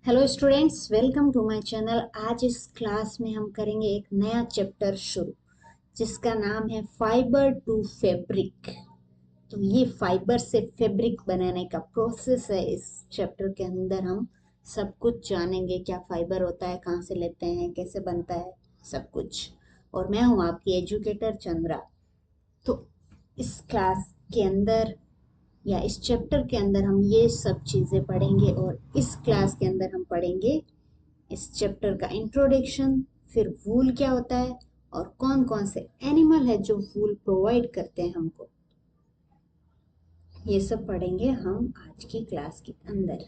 Hello students, welcome to my channel. आज इस class में हम करेंगे एक नया चैप्टर शुरू जिसका नाम है फाइबर टू फैब्रिक। तो ये फाइबर से फैब्रिक बनाने का प्रोसेस है। इस चैप्टर के अंदर हम सब कुछ जानेंगे, क्या फाइबर होता है, कहाँ से लेते हैं, कैसे बनता है, सब कुछ। और मैं हूँ आपकी एजुकेटर चंद्रा। तो इस क्लास के अंदर या इस चैप्टर के अंदर हम ये सब चीज़ें पढ़ेंगे और इस क्लास के अंदर हम पढ़ेंगे इस चैप्टर का इंट्रोडक्शन, फिर वूल क्या होता है और कौन कौन से एनिमल है जो वूल प्रोवाइड करते हैं हमको। ये सब पढ़ेंगे हम आज की क्लास के अंदर,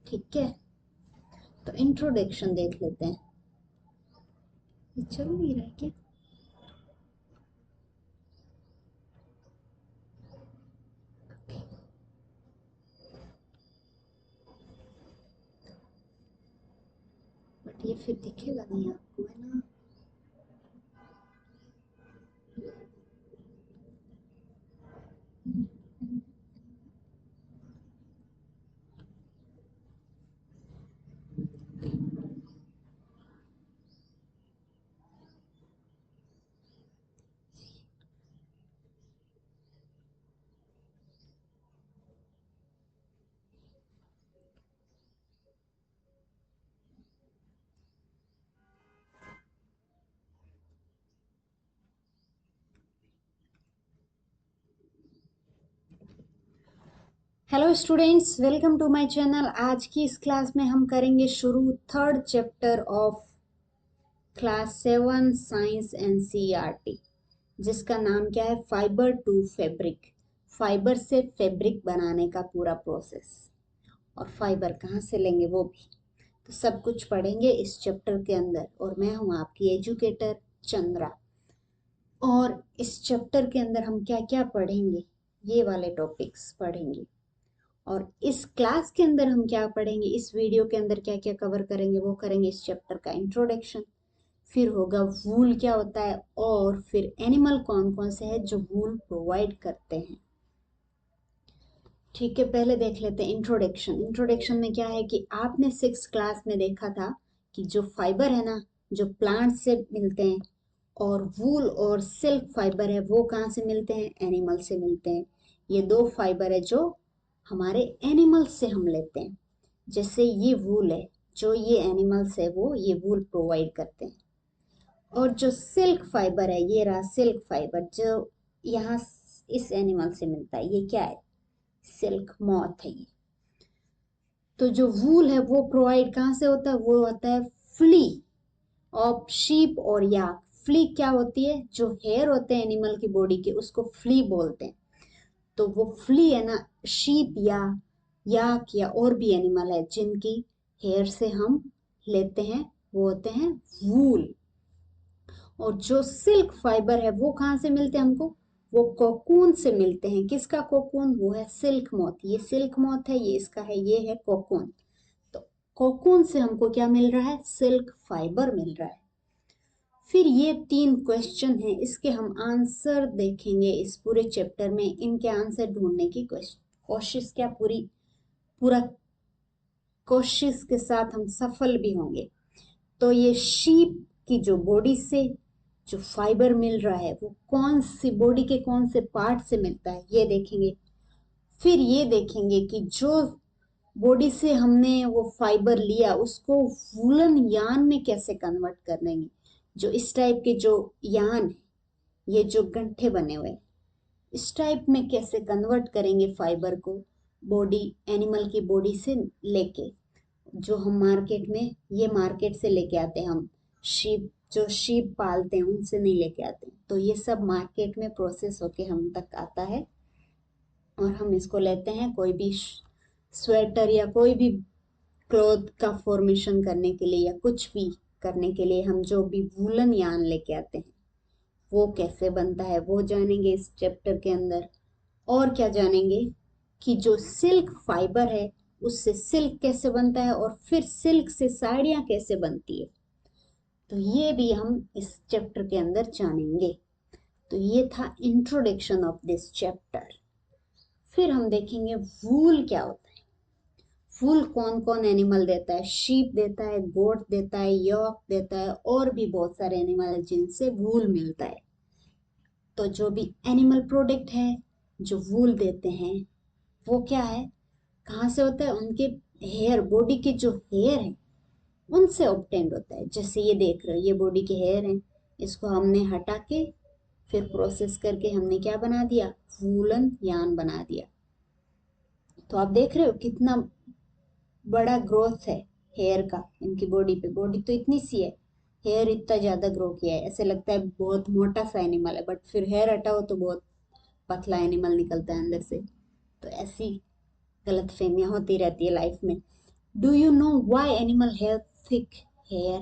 ठीक है। तो इंट्रोडक्शन देख लेते हैं। ये चल नहीं रहा है क्या? बट ये फिर दिखेगा नहीं आपको, है ना। Hello students, welcome to my channel. आज की इस क्लास में हम करेंगे शुरू third chapter of class 7 science NCERT, जिसका नाम क्या है, फाइबर टू फैब्रिक। फाइबर से फैब्रिक बनाने का पूरा प्रोसेस, और फाइबर कहाँ से लेंगे वो भी। तो सब कुछ पढ़ेंगे इस चैप्टर के अंदर। और मैं हूँ आपकी एजुकेटर चंद्रा। और इस चैप्टर के अंदर हम क्या क्या पढ़ेंगे, ये वाले टॉपिक्स पढ़ेंगे। और इस क्लास के अंदर हम क्या पढ़ेंगे, इस वीडियो के अंदर क्या क्या कवर करेंगे, वो करेंगे इस चैप्टर का इंट्रोडक्शन, फिर होगा वूल क्या होता है, और फिर एनिमल कौन कौन से हैं जो वूल प्रोवाइड करते हैं। ठीक है, पहले देख लेते हैं इंट्रोडक्शन। इंट्रोडक्शन में क्या है कि आपने 6 क्लास में देखा था कि जो फाइबर है ना, जो प्लांट से मिलते हैं, और वूल और सिल्क फाइबर है, वो कहाँ से मिलते हैं, एनिमल से मिलते हैं। ये दो फाइबर है जो हमारे एनिमल से हम लेते हैं। जैसे ये वूल है, जो ये एनिमल्स है वो ये वूल प्रोवाइड करते हैं। और जो सिल्क फाइबर है, ये रहा सिल्क फाइबर, जो यहाँ इस एनिमल से मिलता है। ये क्या है, सिल्क मॉथ है ये। तो जो वूल है वो प्रोवाइड कहाँ से होता है, वो होता है फ्ली ऑफ शीप और याक। फ्ली क्या होती है, जो हेयर होते हैं एनिमल की बॉडी के, उसको फ्ली बोलते हैं। तो वो फ्ली है ना, शीप या याक या और भी एनिमल है जिनकी हेयर से हम लेते हैं, वो होते हैं वूल। और जो सिल्क फाइबर है वो कहाँ से मिलते हैं हमको, वो कोकून से मिलते हैं। किसका कोकून, वो है सिल्क मोथ। ये सिल्क मोथ है, ये इसका है, ये है कोकून। तो कोकून से हमको क्या मिल रहा है, सिल्क फाइबर मिल रहा है। फिर ये 3 क्वेश्चन हैं, इसके हम आंसर देखेंगे इस पूरे चैप्टर में। इनके आंसर ढूंढने की कोशिश क्या, पूरा कोशिश के साथ हम सफल भी होंगे। तो ये शीप की जो बॉडी से जो फाइबर मिल रहा है, वो कौन सी बॉडी के कौन से पार्ट से मिलता है, ये देखेंगे। फिर ये देखेंगे कि जो बॉडी से हमने वो फाइबर लिया, उसको वूलन यान में कैसे कन्वर्ट करेंगे। जो इस टाइप के जो यान है, ये जो गंठे बने हुए हैं, इस टाइप में कैसे कन्वर्ट करेंगे फाइबर को, बॉडी एनिमल की बॉडी से लेके। जो हम मार्केट में, ये मार्केट से लेके आते हैं हम, शीप, जो शीप पालते हैं उनसे नहीं लेके आते हैं। तो ये सब मार्केट में प्रोसेस होके हम तक आता है, और हम इसको लेते हैं कोई भी स्वेटर या कोई भी क्लॉथ का फॉर्मेशन करने के लिए, या कुछ भी करने के लिए हम जो भी वूलन यान लेके आते हैं, वो कैसे बनता है वो जानेंगे इस चैप्टर के अंदर। और क्या जानेंगे कि जो सिल्क फाइबर है उससे सिल्क कैसे बनता है, और फिर सिल्क से साड़ियाँ कैसे बनती है। तो ये भी हम इस चैप्टर के अंदर जानेंगे। तो ये था इंट्रोडक्शन ऑफ दिस चैप्टर। फिर हम देखेंगे वूल क्या होता है। वूल कौन कौन एनिमल देता है? शीप देता है, गोट देता है, यॉक देता है, और भी बहुत सारे एनिमल है जिनसे वूल मिलता है। तो जो भी एनिमल प्रोडक्ट है जो वूल देते हैं वो क्या है, कहाँ से होता है? उनके हेयर, बॉडी के जो हेयर है उनसे ऑब्टेंड होता है। जैसे ये देख रहे हो, ये बॉडी के हेयर हैं, इसको हमने हटा के फिर प्रोसेस करके हमने क्या बना दिया? वूलन यार्न बना दिया। तो आप देख रहे हो कितना बड़ा ग्रोथ है हेयर का इनकी बॉडी पे। बॉडी तो इतनी सी है, हेयर इतना ज्यादा ग्रो किया है, ऐसे लगता है बहुत मोटा सा एनिमल है, बट फिर हेयर हटाओ तो बहुत पतला एनिमल निकलता है अंदर से। तो ऐसी गलत फहमियां होती रहती है लाइफ में। Do you know why animal have thick hair?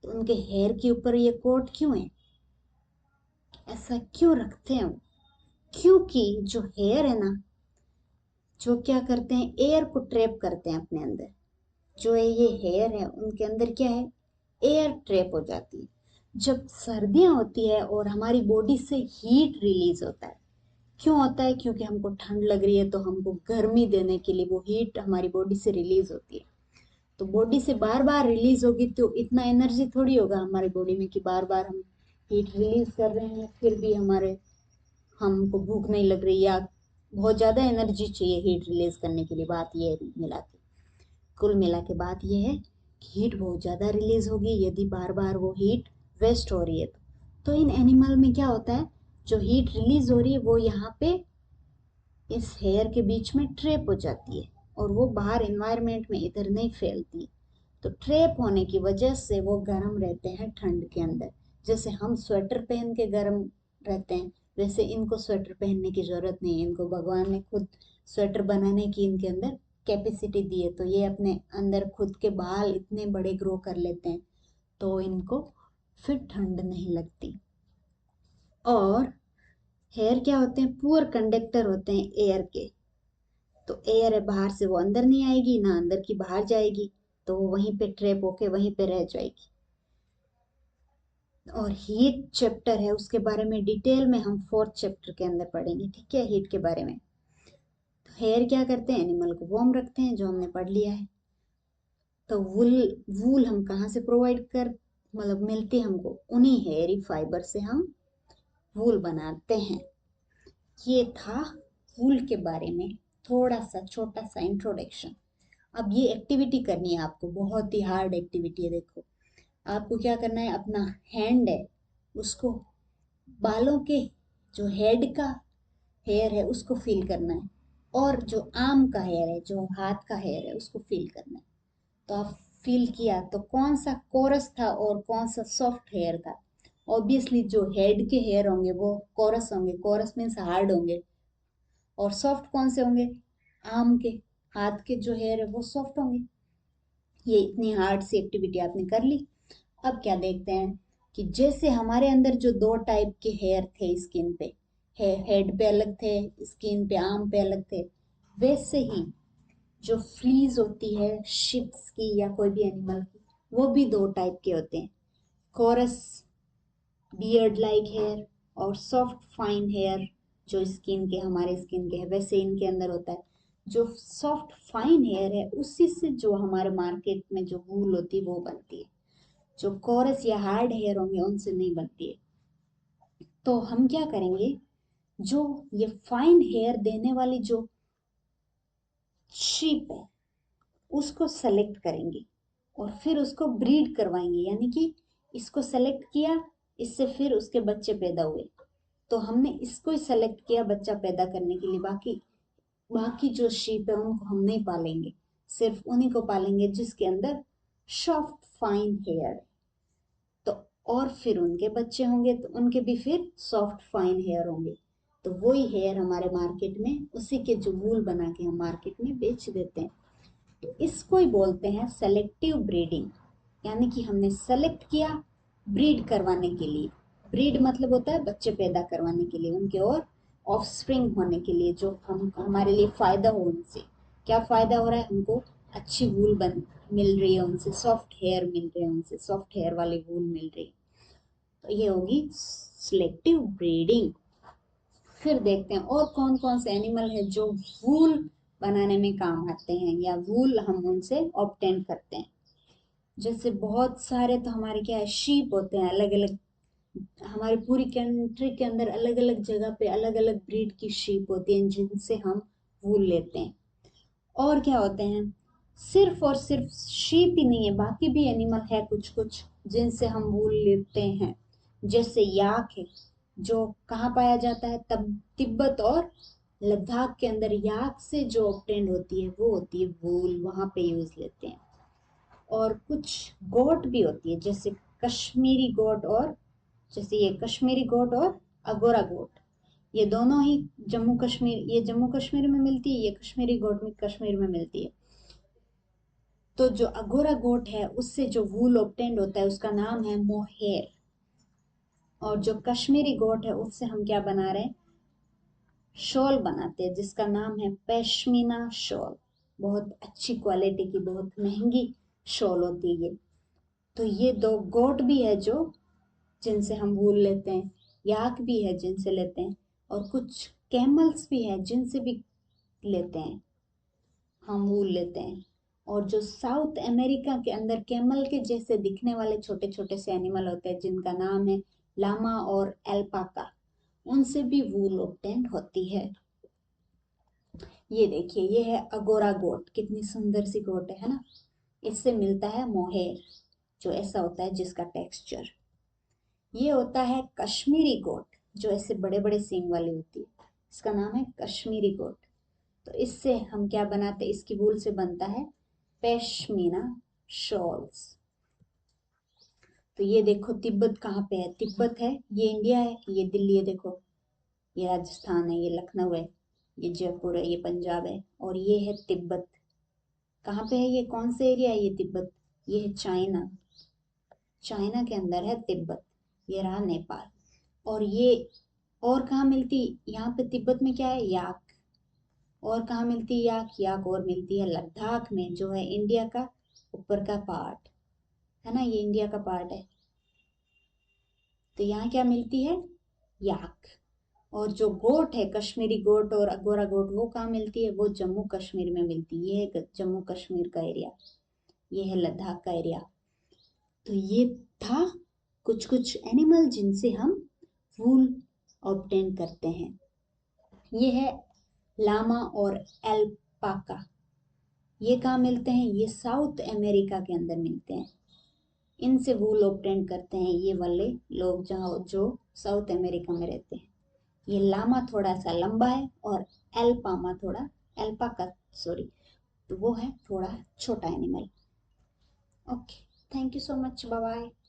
तो उनके हेयर के ऊपर ये कोट क्यों है? ऐसा क्यों रखते हैं वो? क्योंकि जो हेयर है ना, जो क्या करते हैं, एयर को ट्रैप करते हैं अपने अंदर। जो ये हेयर है उनके अंदर क्या है, एयर ट्रैप हो जाती है। जब सर्दियां होती है और हमारी बॉडी से हीट रिलीज होता है, क्यों होता है? क्योंकि हमको ठंड लग रही है तो हमको गर्मी देने के लिए वो हीट हमारी बॉडी से रिलीज होती है। तो बॉडी से बार बार रिलीज होगी तो इतना एनर्जी थोड़ी होगा हमारी बॉडी में कि बार बार हम हीट रिलीज कर रहे हैं फिर भी हमारे हमको भूख नहीं लग रही, या बहुत ज्यादा एनर्जी चाहिए हीट रिलीज करने के लिए। बात ये है, मिला के कुल मिला के बात ये है कि हीट बहुत ज्यादा रिलीज होगी यदि बार बार वो हीट वेस्ट हो रही है। तो इन एनिमल में क्या होता है, जो हीट रिलीज हो रही है वो यहाँ पे इस हेयर के बीच में ट्रैप हो जाती है और वो बाहर एनवायरमेंट में इधर नहीं फैलती। तो ट्रैप होने की वजह से वो गर्म रहते हैं ठंड के अंदर। जैसे हम स्वेटर पहन के गर्म रहते हैं, वैसे इनको स्वेटर पहनने की जरूरत नहीं है। इनको भगवान ने खुद स्वेटर बनाने की इनके अंदर कैपेसिटी दी है, तो ये अपने अंदर खुद के बाल इतने बड़े ग्रो कर लेते हैं तो इनको फिर ठंड नहीं लगती। और हेयर क्या होते हैं, पुअर कंडक्टर होते हैं एयर के। तो एयर है बाहर से वो अंदर नहीं आएगी, ना अंदर की बाहर जाएगी, तो वो वहीं पे ट्रैप होके वहीं पे रह जाएगी। और हीट चैप्टर है, उसके बारे में डिटेल में हम फोर्थ चैप्टर के अंदर पढ़ेंगे, ठीक है, हीट के बारे में। तो हेयर क्या करते हैं, एनिमल को वार्म रखते हैं, जो हमने पढ़ लिया है। तो वूल, वूल हम कहाँ से प्रोवाइड कर, मतलब मिलती है हमको, उन्हीं हेयरी फाइबर से हम वूल बनाते हैं। ये था वूल के बारे में थोड़ा सा छोटा सा इंट्रोडक्शन। अब ये एक्टिविटी करनी है आपको, बहुत ही हार्ड एक्टिविटी है। देखो, आपको क्या करना है, अपना हैंड है उसको बालों के जो हेड का हेयर है उसको फील करना है, और जो आर्म का हेयर है, जो हाथ का हेयर है, उसको फील करना है। तो आप फील किया तो कौन सा कोरस था और कौन सा सॉफ्ट हेयर था? ऑब्वियसली जो हेड के हेयर होंगे वो कोरस होंगे, कोरस मीन्स हार्ड होंगे। और सॉफ्ट कौन से होंगे? आर्म के, हाथ के जो हेयर है वो सॉफ्ट होंगे। ये इतनी हार्ड सी एक्टिविटी आपने कर ली। अब क्या देखते हैं कि जैसे हमारे अंदर जो दो टाइप के हेयर थे स्किन पे, हेड पे अलग थे, स्किन पे आर्म पे अलग थे, वैसे ही जो फ्लीज होती है शिप्स की या कोई भी एनिमल की, वो भी दो टाइप के होते हैं। कोरस बियर्ड लाइक हेयर और सॉफ्ट फाइन हेयर जो स्किन के, हमारे स्किन के है वैसे इनके अंदर होता है। जो सॉफ्ट फाइन हेयर है उसी से जो हमारे मार्केट में जो वूल होती है वो बनती है। जो कोरस या हार्ड हेयर होंगे उनसे नहीं बनती है। तो हम क्या करेंगे, जो ये फाइन हेयर देने वाली जो शीप है उसको सेलेक्ट करेंगे और फिर उसको ब्रीड करवाएंगे, यानी कि इसको सेलेक्ट किया, इससे फिर उसके बच्चे पैदा हुए, तो हमने इसको ही सेलेक्ट किया बच्चा पैदा करने के लिए। बाकी बाकी जो शीप है उनको हम नहीं पालेंगे, सिर्फ उन्हीं को पालेंगे जिसके अंदर सॉफ्ट फाइन हेयर है। तो और फिर उनके बच्चे होंगे तो उनके भी फिर सॉफ्ट फाइन हेयर होंगे। तो वही हेयर हमारे मार्केट में, उसी के जो वूल बना के हम मार्केट में बेच देते हैं। तो इसको ही बोलते हैं सेलेक्टिव ब्रीडिंग। यानी कि हमने सेलेक्ट किया ब्रीड करवाने के लिए। ब्रीड मतलब होता है बच्चे पैदा करवाने के लिए, उनके और ऑफस्प्रिंग होने के लिए, जो हम हमारे लिए फायदा हो उनसे। क्या फायदा हो रहा है हमको? अच्छी वूल बन मिल रही है उनसे, सॉफ्ट हेयर मिल रहे हैं उनसे, सॉफ्ट हेयर वाली वूल मिल रही है। तो ये होगी सिलेक्टिव ब्रीडिंग। फिर देखते हैं और कौन कौन से एनिमल है जो वूल बनाने में काम आते हैं, या वूल हम उनसे ऑब्टेन करते हैं। जैसे बहुत सारे तो हमारे क्या है, शीप होते हैं अलग अलग, हमारी पूरी कंट्री के अंदर अलग अलग जगह पे अलग अलग ब्रीड की शीप होती हैं जिनसे हम वूल लेते हैं। और क्या होते हैं, सिर्फ और सिर्फ शीप ही नहीं है, बाकी भी एनिमल है कुछ कुछ जिनसे हम वूल लेते हैं। जैसे याक है, जो कहाँ पाया जाता है, तब तिब्बत और लद्दाख के अंदर याक से जो ऑब्टेंड होती है वो होती है वूल, वहां पे यूज लेते हैं। और कुछ गोट भी होती है, जैसे कश्मीरी गोट, और जैसे ये कश्मीरी गोट और अगोरा गोट, ये दोनों ही जम्मू कश्मीर, ये जम्मू कश्मीर में मिलती है, ये कश्मीरी गोट में कश्मीर में मिलती है। तो जो अगोरा गोट है उससे जो वूल ऑब्टेंड होता है उसका नाम है मोहेर। और जो कश्मीरी गोट है उससे हम क्या बना रहे हैं, शॉल बनाते हैं जिसका नाम है पश्मीना शॉल। बहुत अच्छी क्वालिटी की, बहुत महंगी शॉल होती है ये। तो ये दो गोट भी है जो जिनसे हम वूल लेते हैं, याक भी है जिनसे लेते हैं, और कुछ कैमल्स भी है जिनसे भी लेते हैं, हम वूल लेते हैं। और जो साउथ अमेरिका के अंदर कैमल के जैसे दिखने वाले छोटे छोटे से एनिमल होते हैं जिनका नाम है लामा और एल्पाका, उनसे भी वूल ऑब्टेन होती है। ये देखिए, ये है अगोरा गोट, कितनी सुंदर सी गोट है ना। इससे मिलता है मोहेर, जो ऐसा होता है जिसका टेक्सचर। ये होता है कश्मीरी गोट, जो ऐसे बड़े बड़े सींग वाली होती है, इसका नाम है कश्मीरी गोट। तो इससे हम क्या बनाते हैं, इसकी वूल से बनता है पश्मीना शॉल्स। तो ये देखो तिब्बत कहाँ पे है, तिब्बत है, ये इंडिया है, ये दिल्ली है, देखो ये राजस्थान है, ये लखनऊ है, ये जयपुर है, ये पंजाब है, और ये है तिब्बत। कहाँ पे है ये, कौन से एरिया है ये तिब्बत, ये है चाइना, चाइना के अंदर है तिब्बत। ये रहा नेपाल। और ये और कहाँ मिलती, यहाँ पे तिब्बत में क्या है, याक। और कहाँ मिलती है याक, याक और मिलती है लद्दाख में, जो है इंडिया का ऊपर का पार्ट है ना, ये इंडिया का पार्ट है। तो यहाँ क्या मिलती है, याक। और जो गोट है, कश्मीरी गोट और अगोरा गोट, वो कहाँ मिलती है, वो जम्मू कश्मीर में मिलती है। ये है जम्मू कश्मीर का एरिया, ये है लद्दाख का एरिया। तो ये था कुछ कुछ एनिमल जिनसे हम वूल ऑब्टेन करते हैं। ये है लामा और एल्पाका, ये कहाँ मिलते हैं, ये साउथ अमेरिका के अंदर मिलते हैं। इनसे वूल ऑब्टेन करते हैं ये वाले लोग जहाँ जो साउथ अमेरिका में रहते हैं। ये लामा थोड़ा सा लंबा है और एल्पामा थोड़ा, एल्पाका सॉरी, तो वो है थोड़ा छोटा animal. Okay, thank you so much, bye bye.